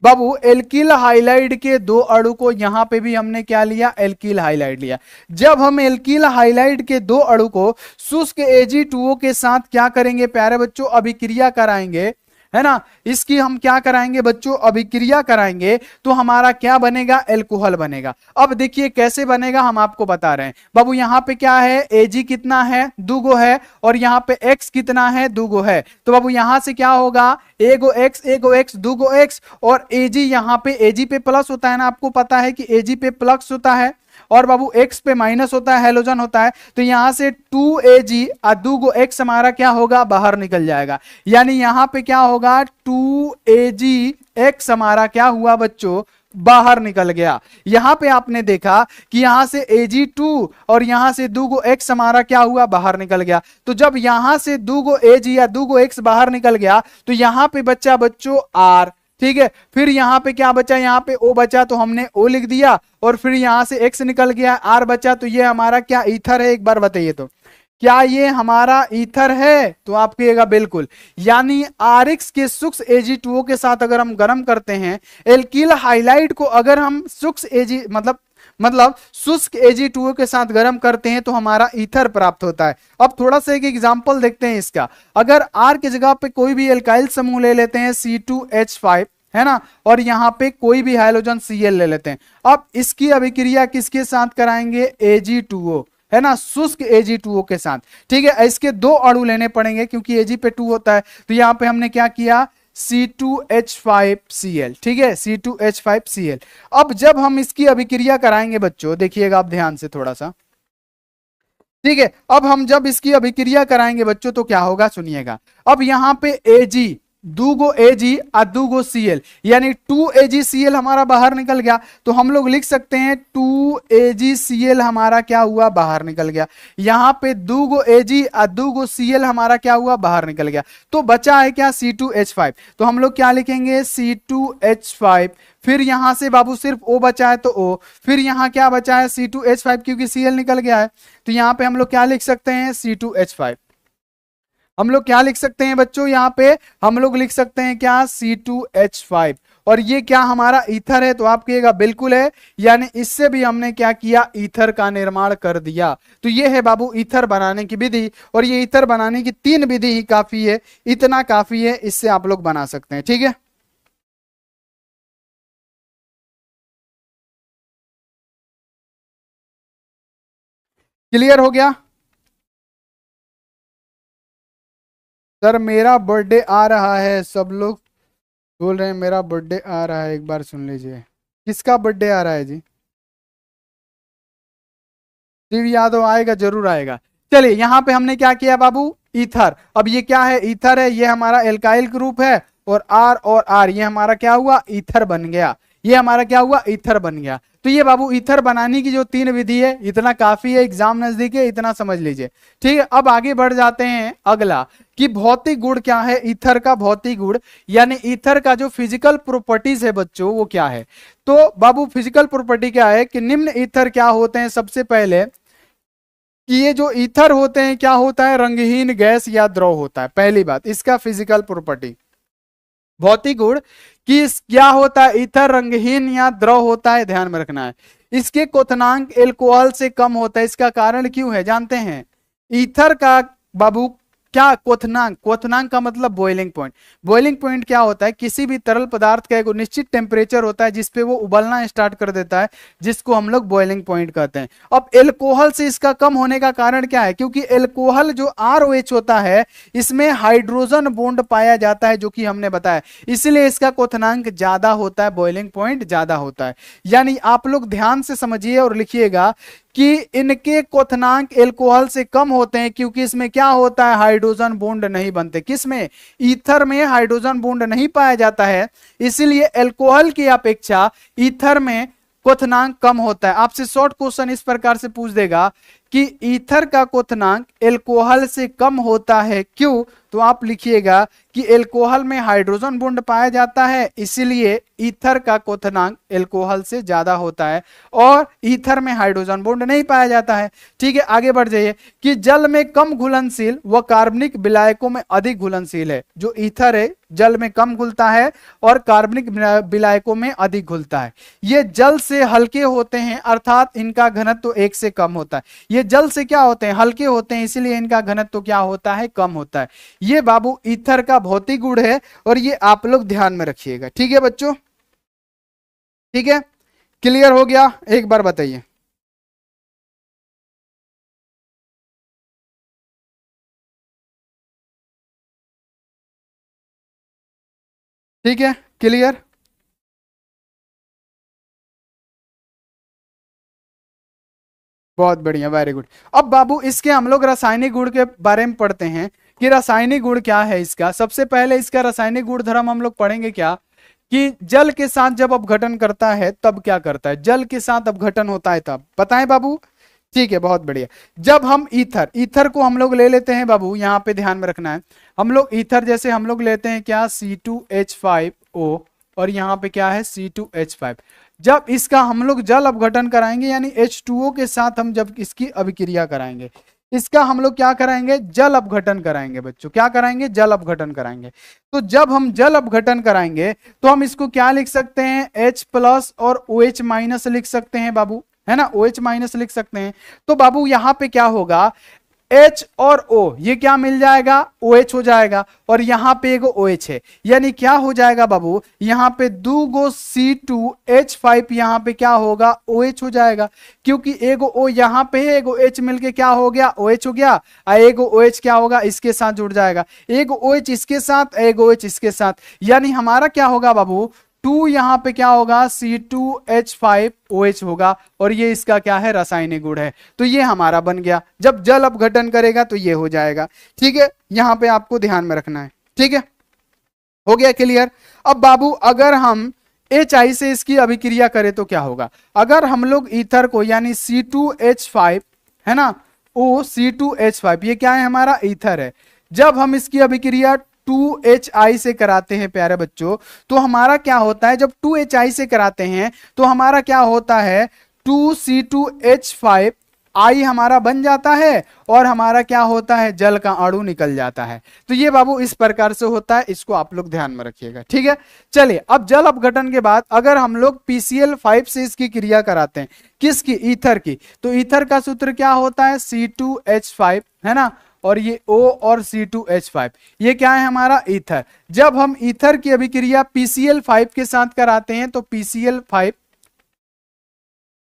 बाबू एल्किल हाइलाइड के दो अणु को यहां पे भी हमने क्या लिया, एल्किल हाइलाइड लिया। जब हम एल्किल हाइलाइड के दो अणु को शुष्क Ag2O के साथ क्या करेंगे प्यारे बच्चों, अभिक्रिया कराएंगे, है ना, इसकी हम क्या कराएंगे बच्चों, अभिक्रिया कराएंगे, तो हमारा क्या बनेगा, एल्कोहल बनेगा। अब देखिए कैसे बनेगा, हम आपको बता रहे हैं। बाबू यहां पे क्या है, Ag कितना है, दूगो है, और यहां पे X कितना है, दूगो है। तो बाबू यहां से क्या होगा, एगो X दूगो X, और Ag यहां पे Ag पे प्लस होता है ना, आपको पता है कि Ag पे प्लस होता है, और बाबू X पे माइनस होता है, हेलोजन होता है। तो यहां से 2Ag और दूगो X हमारा क्या होगा, बाहर निकल जाएगा। यानी यहां पे क्या होगा, 2Ag X हमारा क्या हुआ बच्चों, बाहर निकल गया। यहां पे आपने देखा कि यहां से Ag2 और यहां से दूगो X हमारा क्या हुआ, बाहर निकल गया। तो जब यहां से दूगो Ag या दूगो X बाहर निकल गया तो यहां पे बच्चा बच्चों R। ठीक है, फिर यहां पे क्या बचा, यहां पे O बचा तो हमने O लिख दिया, और फिर यहां से X निकल गया, R बचा। तो ये हमारा क्या ईथर है, एक बार बताइए तो क्या ये हमारा ईथर है, तो आप कहिएगा बिल्कुल। यानी Rx के शुष्क Ag2O के साथ अगर हम गर्म करते हैं, एल्किल हाइलाइड को अगर हम शुष्क Ag मतलब शुष्क Ag2O के साथ गर्म करते हैं तो हमारा ईथर प्राप्त होता है। अब थोड़ा सा एक एग्जांपल देखते हैं इसका। अगर R की जगह पे कोई भी एल्काइल समूह ले लेते हैं, C2H5, है ना, और यहां पे कोई भी हाइड्रोजन Cl ले लेते हैं। अब इसकी अभिक्रिया किसके साथ कराएंगे, Ag2O, है ना, शुष्क Ag2O के साथ। ठीक है, इसके दो अणु लेने पड़ेंगे क्योंकि Ag पे 2 होता है। तो यहां पे हमने क्या किया, C2H5Cl। ठीक है, C2H5Cl। अब जब हम इसकी अभिक्रिया कराएंगे बच्चों, देखिएगा आप ध्यान से थोड़ा सा। ठीक है, अब हम जब इसकी अभिक्रिया कराएंगे बच्चों तो क्या होगा, सुनिएगा। अब यहां पे Ag, दूगो Ag और दूगो Cl, यानी 2AgCl हमारा बाहर निकल गया। तो हम लोग लिख सकते हैं 2AgCl हमारा क्या हुआ, बाहर निकल गया। यहां पे दूगो Ag और दूगो Cl हमारा क्या हुआ, बाहर निकल गया। तो बचा है क्या, C2H5। तो हम लोग क्या लिखेंगे, C2H5। फिर यहां से बाबू सिर्फ O बचा है तो O, फिर यहां क्या बचा है, C2H5, क्योंकि Cl निकल गया है। तो यहां पे हम लोग क्या लिख सकते हैं, C2H5। हम लोग क्या लिख सकते हैं बच्चों, यहां पे हम लोग लिख सकते हैं क्या, C2H5। और ये क्या हमारा ईथर है, तो आप कहिएगा बिल्कुल है। यानी इससे भी हमने क्या किया, ईथर का निर्माण कर दिया। तो ये है बाबू ईथर बनाने की विधि, और ये ईथर बनाने की 3 विधि ही काफी है, इतना काफी है, इससे आप लोग बना सकते हैं। ठीक है, क्लियर हो गया। सर मेरा बर्थडे आ रहा है, सब लोग बोल रहे हैं मेरा बर्थडे आ रहा है, एक बार सुन लीजिए। किसका बर्थडे आ रहा है जी, शिव यादव आएगा, जरूर आएगा। चलिए यहां पे हमने क्या किया बाबू, ईथर। अब ये क्या है, ईथर है, ये हमारा एल्काइल ग्रुप है, और आर ये हमारा क्या हुआ, ईथर बन गया। ये हमारा क्या हुआ, ईथर बन गया। तो ये बाबू ईथर बनाने की जो 3 विधि है, इतना काफी है, एग्जाम नजदीक है, इतना समझ लीजिए। ठीक है, अब आगे बढ़ जाते हैं अगला, कि भौतिक गुण क्या है ईथर का, भौतिक गुण यानी ईथर का जो फिजिकल प्रॉपर्टीज है बच्चों, वो क्या है। तो बाबू फिजिकल प्रॉपर्टी क्या है कि निम्न ईथर क्या होते हैं, सबसे पहले कि ये जो ईथर होते हैं क्या होता है, रंगहीन गैस या द्रव होता है। पहली बात इसका फिजिकल प्रॉपर्टी, भौतिक गुण कि क्या होता है, ईथर रंगहीन या द्रव होता है, ध्यान में रखना है। इसके क्वथनांक एल्कोहल से कम होता है। इसका कारण क्यों है जानते हैं, ईथर का बाबू क्या क्वथनांक, क्वथनांक का मतलब बॉइलिंग पॉइंट। बॉइलिंग पॉइंट क्या होता है, किसी भी तरल पदार्थ का एक निश्चित टेम्परेचर होता है जिसपे वो उबलना स्टार्ट कर देता है, जिसको हम लोग बॉइलिंग पॉइंट कहते हैं। अब एल्कोहल से इसका कम होने का कारण क्या है, क्योंकि एल्कोहल जो ROH होता है इसमें हाइड्रोजन बॉन्ड पाया जाता है, जो कि हमने बताया, इसलिए इसका क्वथनांक ज्यादा होता है, बॉइलिंग पॉइंट ज्यादा होता है। यानी आप लोग ध्यान से समझिए और लिखिएगा कि इनके क्वथनांक एल्कोहल से कम होते हैं, क्योंकि इसमें क्या होता है, हाइड्रोजन बॉन्ड नहीं बनते। किसमें, ईथर में हाइड्रोजन बॉन्ड नहीं पाया जाता है, इसलिए एल्कोहल की अपेक्षा ईथर में क्वथनांक कम होता है। आपसे शॉर्ट क्वेश्चन इस प्रकार से पूछ देगा कि ईथर का क्वथनांक एल्कोहल से कम होता है क्यों, तो आप लिखिएगा कि एल्कोहल में हाइड्रोजन बॉन्ड पाया जाता है, इसीलिए ईथर का क्वथनांक एल्कोहल से ज्यादा होता है, और ईथर में हाइड्रोजन बॉन्ड नहीं पाया जाता है। ठीक है, आगे बढ़ जाइए कि जल में कम घुलनशील व कार्बनिक विलायकों में अधिक घुलनशील है। जो ईथर है जल में कम घुलता है और कार्बनिक विलायकों में अधिक घुलता है। ये जल से हल्के होते हैं, अर्थात इनका घनत्व तो 1 से कम होता है। ये जल से क्या होते हैं, हल्के होते हैं, इसीलिए इनका घनत्व तो क्या होता है, कम होता है। ये बाबू ईथर का भौतिक गुण है, और ये आप लोग ध्यान में रखिएगा। ठीक है बच्चों, ठीक है, क्लियर हो गया, एक बार बताइए। ठीक है, क्लियर, बहुत बढ़िया, वेरी गुड। अब बाबू इसके हम लोग रासायनिक गुण के बारे में पढ़ते हैं कि रासायनिक गुण क्या है इसका। सबसे पहले इसका रासायनिक गुण धर्म हम लोग पढ़ेंगे क्या, कि जल के साथ जब अपघटन करता है तब क्या करता है, जल के साथ अपघटन होता है तब, बताएं बाबू। ठीक है, बहुत बढ़िया। जब हम ईथर, ईथर को हम लोग ले लेते हैं बाबू, यहां पे ध्यान में रखना है, हम लोग ईथर जैसे हम लोग लेते हैं क्या, C2H5O, और यहाँ पे क्या है, C2H5। जब इसका हम लोग जल अपघटन कराएंगे, यानी H2O के साथ हम जब इसकी अभिक्रिया कराएंगे, इसका हम लोग क्या कराएंगे, जल अपघटन कराएंगे बच्चों, क्या कराएंगे, जल अपघटन कराएंगे। तो जब हम जल अपघटन कराएंगे तो हम इसको क्या लिख सकते हैं, H+ और OH- लिख सकते हैं बाबू, है ना, OH- लिख सकते हैं। तो बाबू यहां पे क्या होगा, H और O ये क्या मिल जाएगा, OH हो जाएगा, और यहां पे एगो OH है, यानी क्या हो जाएगा बाबू, यहां पे 2 गो C2H5, यहां पे क्या होगा, OH हो जाएगा, क्योंकि एगो O यहां पे है, एगो H मिलके क्या हो गया, OH हो गया, और एगो OH क्या होगा, इसके साथ जुड़ जाएगा, एगो OH इसके साथ, एगो OH इसके साथ, यानी हमारा क्या होगा बाबू, 2 यहां पे क्या होगा, C2H5OH होगा, और ये इसका क्या है, रासायनिक गुण है। तो ये हमारा बन गया, जब जल अपघटन करेगा तो ये हो जाएगा। ठीक है, यहां पे आपको ध्यान में रखना है। ठीक है, हो गया क्लियर। अब बाबू अगर हम HI से इसकी अभिक्रिया करें तो क्या होगा, अगर हम लोग ईथर को यानी C2H5 है ना, O C2H5 ये क्या है, हमारा ईथर है, जब हम इसकी अभिक्रिया 2HI से कराते हैं प्यारे बच्चों, तो हमारा क्या होता है, जब 2HI से कराते हैं तो हमारा क्या होता है, 2C2H5 आई हमारा बन जाता है, और हमारा क्या होता है, जल का अणु निकल जाता है। तो ये बाबू इस प्रकार से होता है, इसको आप लोग ध्यान में रखिएगा। ठीक है, चलिए अब जल अपघटन के बाद अगर हम लोग PCl5 से इसकी क्रिया कराते हैं, किसकी, ईथर की, तो ईथर का सूत्र क्या होता है, C2H5 है ना, और ये O और C2H5 ये क्या है, हमारा ईथर। जब हम ईथर की अभिक्रिया PCl5 के साथ कराते हैं तो PCl5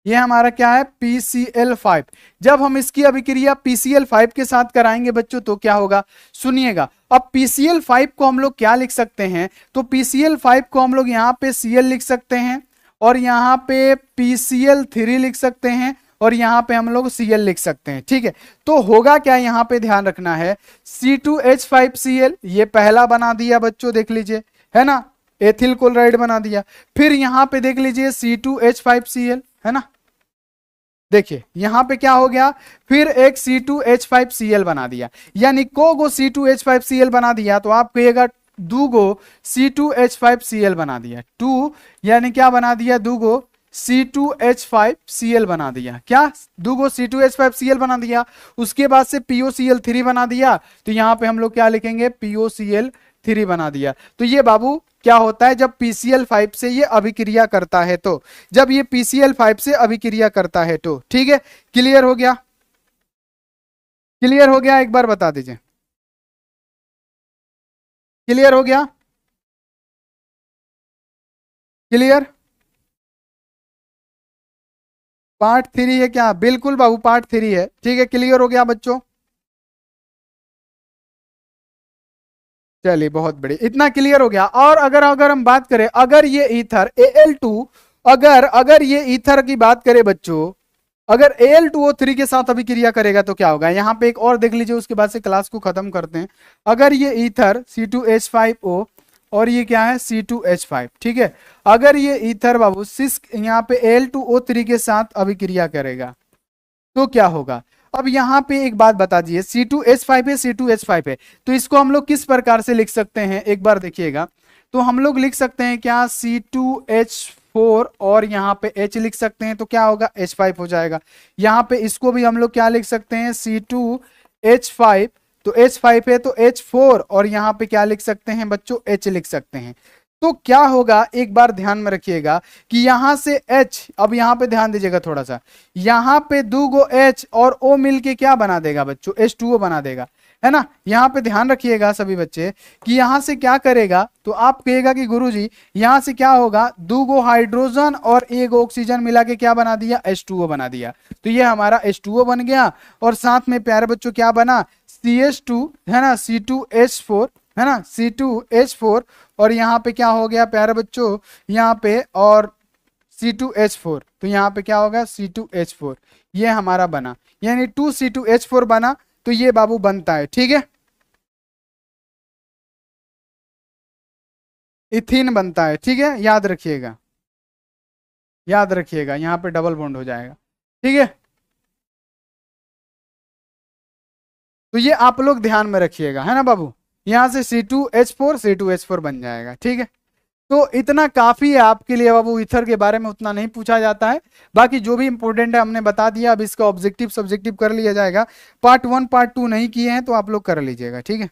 ये हमारा क्या है, PCl5। जब हम इसकी अभिक्रिया PCl5 के साथ कराएंगे बच्चों तो क्या होगा, सुनिएगा। अब PCl5 को हम लोग क्या लिख सकते हैं, तो PCl5 को हम लोग यहाँ पे Cl लिख सकते हैं, और यहाँ पे PCl3 लिख सकते हैं, और यहाँ पे हम लोग Cl लिख सकते हैं। ठीक है, तो होगा क्या, यहाँ पे ध्यान रखना है, C2H5Cl ये पहला बना दिया बच्चों, देख लीजिए, है ना, एथिल क्लोराइड बना दिया। फिर यहाँ पे देख लीजिए C2H5Cl है ना, देखिए यहां पे क्या हो गया, फिर एक C2H5Cl बना दिया, यानी को गो C2H5Cl बना दिया, तो आप कहिएगा 2 गो C2H5Cl बना दिया, 2 यानी क्या बना दिया, 2 गो C2H5Cl बना दिया। क्या? 2 C2H5Cl बना दिया। उसके बाद से POCl3 बना दिया। तो यहां पे हम लोग क्या लिखेंगे? POCl3 बना दिया। तो ये बाबू क्या होता है जब PCl5 से ये अभिक्रिया करता है तो, जब ये PCl5 से अभिक्रिया करता है तो। ठीक है, क्लियर हो गया? क्लियर हो गया? एक बार बता दीजिए, क्लियर हो गया? क्लियर? पार्ट 3 है क्या? बिल्कुल बाबू पार्ट 3 है। ठीक है, क्लियर हो गया बच्चों? चलिए बहुत बढ़िया, इतना क्लियर हो गया। और अगर अगर हम बात करें, अगर ये ईथर Al2, अगर अगर ये ईथर की बात करें बच्चों, अगर Al2O3 के साथ अभिक्रिया करेगा तो क्या होगा? यहां पे एक और देख लीजिए, उसके बाद से क्लास को खत्म करते हैं। अगर ये ईथर C2H5O और ये क्या है? C2H5। ठीक है, अगर ये ईथर बाबू सिस यहाँ पे Al2O3 के साथ अभिक्रिया करेगा तो क्या होगा? अब यहां पे एक बात बता दीजिए, C2H5 है, C2H5 है, तो इसको हम लोग किस प्रकार से लिख सकते हैं? एक बार देखिएगा, तो हम लोग लिख सकते हैं क्या? C2H4 और यहाँ पे H लिख सकते हैं, तो क्या होगा? H5 हो जाएगा। यहाँ पे इसको भी हम लोग क्या लिख सकते हैं? C2H5, तो H5 है तो H4, और यहाँ पे क्या लिख सकते हैं बच्चों? H लिख सकते हैं। तो क्या होगा एक बार ध्यान में रखिएगा कि यहां से H, अब यहां पे ध्यान दीजिएगा थोड़ा सा, यहां पे 2 H और O मिलके क्या बना देगा बच्चों? H2O बना देगा, है ना? यहां पे ध्यान रखिएगा सभी बच्चे कि यहां से क्या करेगा, तो आप कहेगा कि गुरुजी यहां से क्या होगा? 2 हाइड्रोजन और 1 ऑक्सीजन मिला के क्या बना दिया? H2O बना दिया। तो ये हमारा H2O बन गया, और साथ में प्यारे बच्चों क्या बना? CH2, है ना? C2H4, है ना? C2H4, और यहाँ पे क्या हो गया प्यारे बच्चों? यहाँ पे और C2H4, तो यहाँ पे क्या होगा? C2H4, ये हमारा बना, यानी 2C2H4 बना। तो ये बाबू बनता है, ठीक है, इथीन बनता है। ठीक है, याद रखिएगा, याद रखिएगा, यहाँ पे डबल बॉन्ड हो जाएगा। ठीक है, तो ये आप लोग ध्यान में रखिएगा, है ना बाबू? यहाँ से C2H4 बन जाएगा। ठीक है, तो इतना काफी है आपके लिए बाबू। ईथर के बारे में उतना नहीं पूछा जाता है, बाकी जो भी इंपॉर्टेंट है हमने बता दिया। अब इसका ऑब्जेक्टिव सब्जेक्टिव कर लिया जाएगा। पार्ट 1 पार्ट 2 नहीं किए हैं तो आप लोग कर लीजिएगा। ठीक है,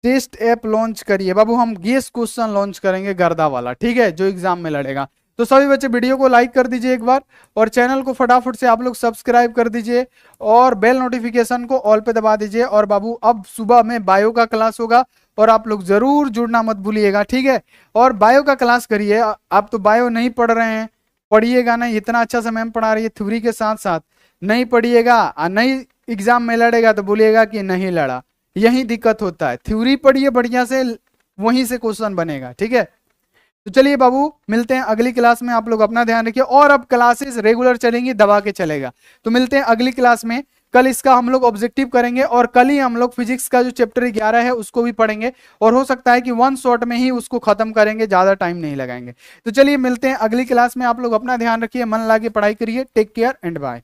टेस्ट ऐप लॉन्च करिए बाबू, हम गेस क्वेश्चन लॉन्च करेंगे गर्दा वाला, ठीक है, जो एग्जाम में लड़ेगा। तो सभी बच्चे वीडियो को लाइक कर दीजिए एक बार, और चैनल को फटाफट से आप लोग सब्सक्राइब कर दीजिए, और बेल नोटिफिकेशन को ऑल पे दबा दीजिए। और बाबू अब सुबह में बायो का क्लास होगा, और आप लोग जरूर जुड़ना मत भूलिएगा। ठीक है, और बायो का क्लास करिए। आप तो बायो नहीं पढ़ रहे हैं, पढ़िएगा नहीं, इतना अच्छा से मैम पढ़ा रही है थ्योरी के साथ साथ, नहीं पढ़िएगा और नहीं एग्जाम में लड़ेगा तो बोलिएगा कि नहीं लड़ा। यही दिक्कत होता है, थ्योरी पढ़िए बढ़िया से, वहीं से क्वेश्चन बनेगा। ठीक है, तो चलिए बाबू मिलते हैं अगली क्लास में। आप लोग अपना ध्यान रखिए, और अब क्लासेस रेगुलर चलेंगी, दबा के चलेगा। तो मिलते हैं अगली क्लास में। कल इसका हम लोग ऑब्जेक्टिव करेंगे, और कल ही हम लोग फिजिक्स का जो चैप्टर 11 है उसको भी पढ़ेंगे, और हो सकता है कि 1 शॉट में ही उसको खत्म करेंगे, ज्यादा टाइम नहीं लगाएंगे। तो चलिए मिलते हैं अगली क्लास में। आप लोग अपना ध्यान रखिए, मन लगा के पढ़ाई करिए। Take care and bye.